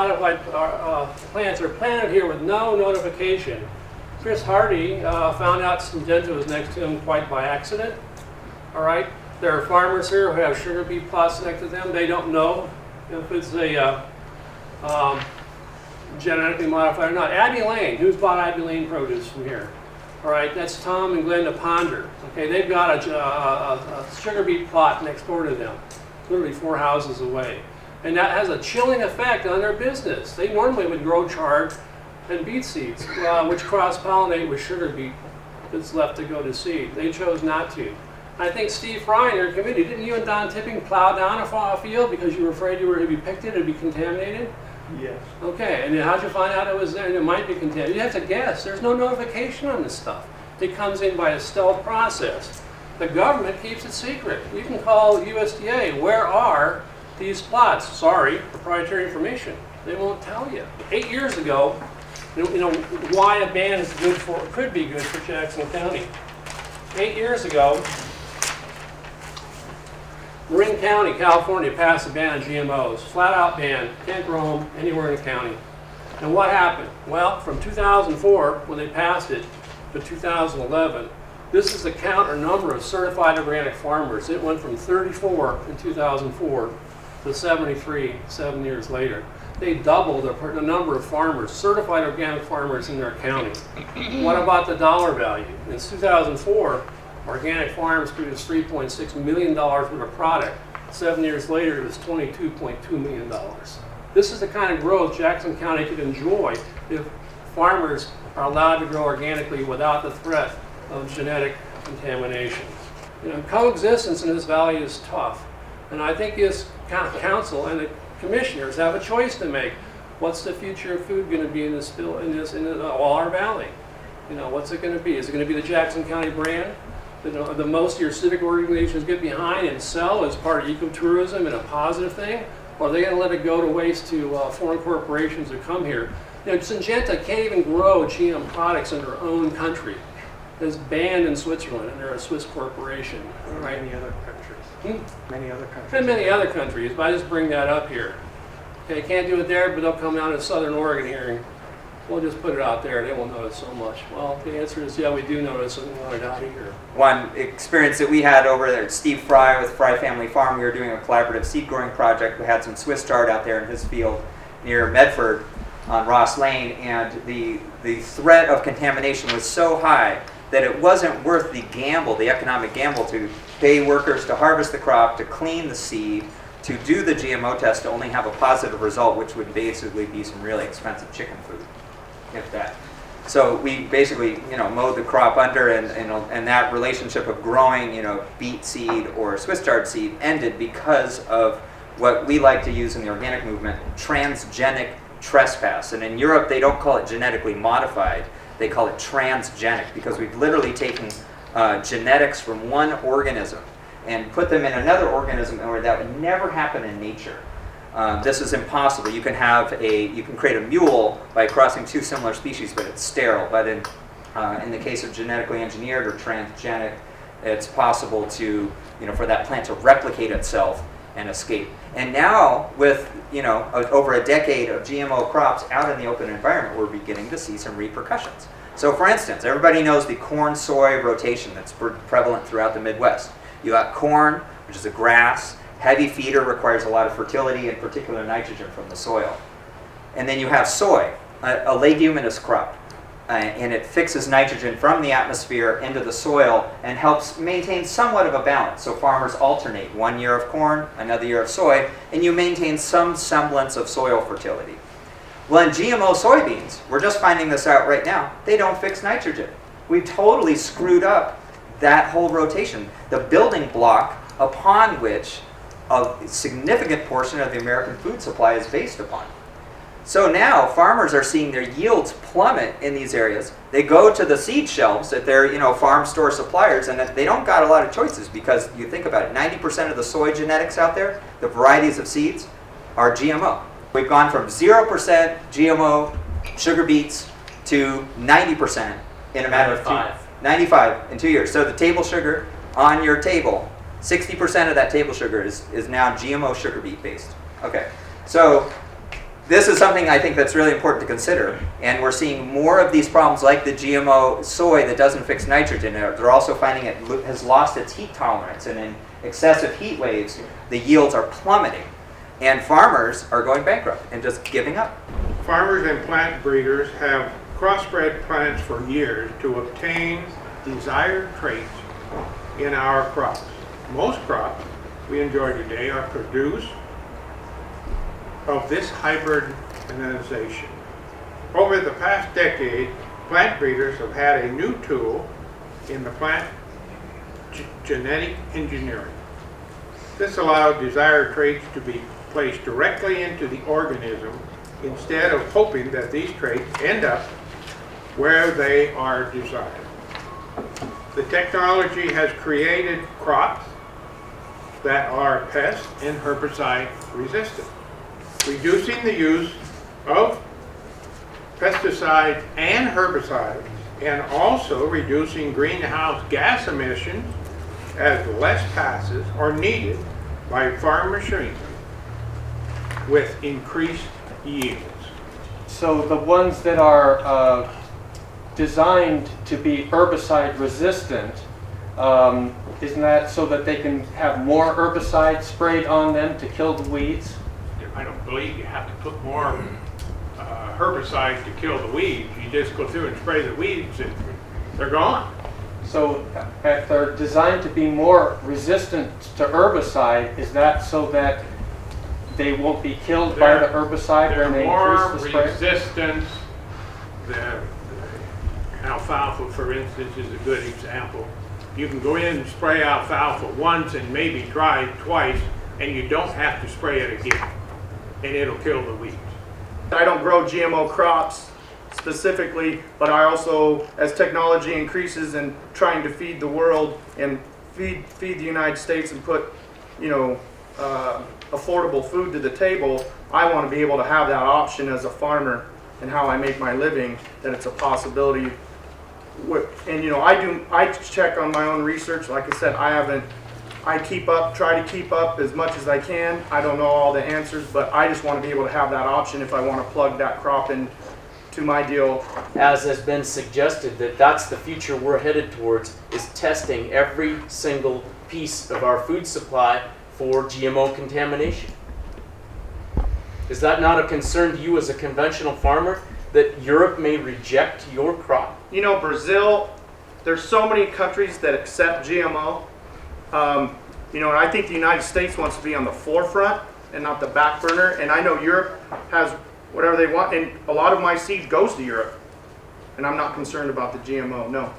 modified plants are planted here with no notification. Chris Hardy found out Syngenta was next to him quite by accident. All right, there are farmers here who have sugar beet plots next to them. They don't know if it's a genetically modified or not. Abbey Lane, who's bought Abbey Lane produce from here? All right, that's Tom and Glenda Ponder. Okay, they've got a sugar beet plot next door to them, literally 4 houses away. And that has a chilling effect on their business. They normally would grow chard and beet seeds, which cross-pollinate with sugar beet that's left to go to seed. They chose not to. I think Steve Fry and their committee, didn't you and Don Tipping plow down a field because you were afraid if you picked it, it'd be contaminated? Yes. Okay, and then how'd you find out it was there and it might be contaminated? You have to guess. There's no notification on this stuff. It comes in by a stealth process. The government keeps it secret. You can call USDA, where are these plots? Sorry, proprietary information. They won't tell you. 8 years ago, you know why a ban is good for, could be good for Jackson County. 8 years ago, Marin County, California passed a ban on GMOs. Flat out ban, can't grow them anywhere in the county. And what happened? Well, from 2004, when they passed it, to 2011, this is the count or number of certified organic farmers. It went from 34 in 2004 to 73 7 years later. They doubled the number of farmers, certified organic farmers in their county. What about the dollar value? In 2004, organic farms produced $3.6 million worth of product. 7 years later, it was $22.2 million. This is the kind of growth Jackson County could enjoy if farmers are allowed to grow organically without the threat of genetic contamination. You know, coexistence in this valley is tough, and I think this council and the commissioners have a choice to make. What's the future of food going to be in all our valley? You know, what's it going to be? Is it going to be the Jackson County brand that the most of your civic organizations get behind and sell as part of ecotourism and a positive thing? Or are they going to let it go to waste to foreign corporations that come here? You know, Syngenta can't even grow GM products in their own country. It's banned in Switzerland, and they're a Swiss corporation. Right. Many other countries. Many other countries. And many other countries, but I just bring that up here. Okay, can't do it there, but they'll come down to Southern Oregon here, and we'll just put it out there. They won't notice so much. Well, the answer is, yeah, we do notice, and we want it out of here. One experience that we had over there at Steve Fry with Fry Family Farm, we were doing a collaborative seed growing project. We had some Swiss chard out there in his field near Medford on Ross Lane, and the threat of contamination was so high that it wasn't worth the gamble, the economic gamble, to pay workers to harvest the crop, to clean the seed, to do the GMO test, to only have a positive result, which would basically be some really expensive chicken food, if that. So we basically, mowed the crop under, and that relationship of growing, beet seed or Swiss chard seed ended because of what we like to use in the organic movement, transgenic trespass. And in Europe, they don't call it genetically modified. They call it transgenic, because we've literally taken genetics from one organism and put them in another organism where that would never happen in nature. This is impossible. You can create a mule by crossing two similar species, but it's sterile. But in the case of genetically engineered or transgenic, it's possible to, for that plant to replicate itself and escape. And now, with over a decade of GMO crops out in the open environment, we're beginning to see some repercussions. So, for instance, everybody knows the corn-soy rotation that's prevalent throughout the Midwest. You got corn, which is a grass, heavy feeder, requires a lot of fertility and particular nitrogen from the soil. And then you have soy, a leguminous crop. And it fixes nitrogen from the atmosphere into the soil and helps maintain somewhat of a balance. So farmers alternate 1 year of corn, another year of soy, and you maintain some semblance of soil fertility. Well, in GMO soybeans, we're just finding this out right now, they don't fix nitrogen. We've totally screwed up that whole rotation, the building block upon which a significant portion of the American food supply is based upon. So now farmers are seeing their yields plummet in these areas. They go to the seed shelves at their farm store suppliers, and they don't got a lot of choices, because you think about it, 90% of the soy genetics out there, the varieties of seeds, are GMO. We've gone from 0% GMO sugar beets to 90% in a matter of 95 in 2 years. So the table sugar on your table, 60% of that table sugar is now GMO sugar beet based. Okay, so this is something I think that's really important to consider. And we're seeing more of these problems like the GMO soy that doesn't fix nitrogen. They're also finding it has lost its heat tolerance, and in excessive heat waves, the yields are plummeting. And farmers are going bankrupt and just giving up. Farmers and plant breeders have crossbred plants for years to obtain desired traits in our crops. Most crops we enjoy today are produced of this hybridization. Over the past decade, plant breeders have had a new tool in the plant genetic engineering. This allowed desired traits to be placed directly into the organism instead of hoping that these traits end up where they are desired. The technology has created crops that are pest and herbicide resistant, reducing the use of pesticides and herbicides, and also reducing greenhouse gas emissions as less passes are needed by farm machinery with increased yields. So the ones that are designed to be herbicide resistant, isn't that so that they can have more herbicide sprayed on them to kill the weeds? I don't believe you have to put more herbicide to kill the weeds. You just go through and spray the weeds and they're gone. So if they're designed to be more resistant to herbicide, is that so that they won't be killed by the herbicide when they increase the spray? They're more resistant. The alfalfa, for instance, is a good example. You can go in and spray alfalfa once and maybe try twice, and you don't have to spray it again, and it'll kill the weeds. I don't grow GMO crops specifically, but I also, as technology increases and trying to feed the world and feed the United States and put, affordable food to the table, I want to be able to have that option as a farmer and how I make my living, that it's a possibility. And I check on my own research. Like I said, I try to keep up as much as I can. I don't know all the answers, but I just want to be able to have that option if I want to plug that crop in to my deal. As has been suggested, that's the future we're headed towards, is testing every single piece of our food supply for GMO contamination. Is that not a concern to you as a conventional farmer, that Europe may reject your crop? Brazil, there's so many countries that accept GMO. And I think the United States wants to be on the forefront and not the back burner. And I know Europe has whatever they want, and a lot of my seed goes to Europe. And I'm not concerned about the GMO, no.